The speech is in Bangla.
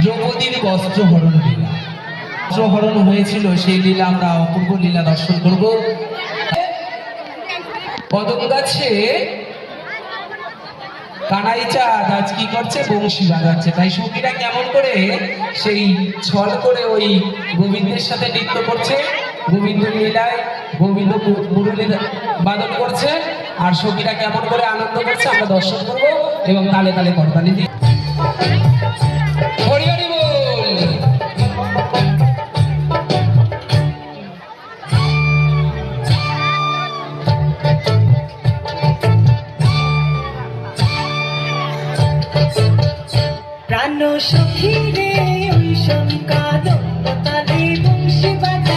দ্রৌপদীর বস্ত্রহরণ লীলা, বস্ত্রহরণ হয়েছিল সেই লীলা আমরা অপূর্ব লীলা দর্শন করব। কদম গাছে কানাই চাঁদ আজ কি করছে, বংশী বাজাচ্ছে। তাই সখীরা কেমন করে সেই ছল করে ওই গোবিন্দের সাথে নৃত্য করছে, গোবিন্দ লীলায় গোবিন্দ মুরলী বাদন করছে, আর সখীরা কেমন করে আনন্দ করছে আমরা দর্শন করব এবং তালে তালে করতালি দিই। হরি হরি বল। প্রাণ সখী রে ওই শঙ্কা দোল তালে বংশী বাজে।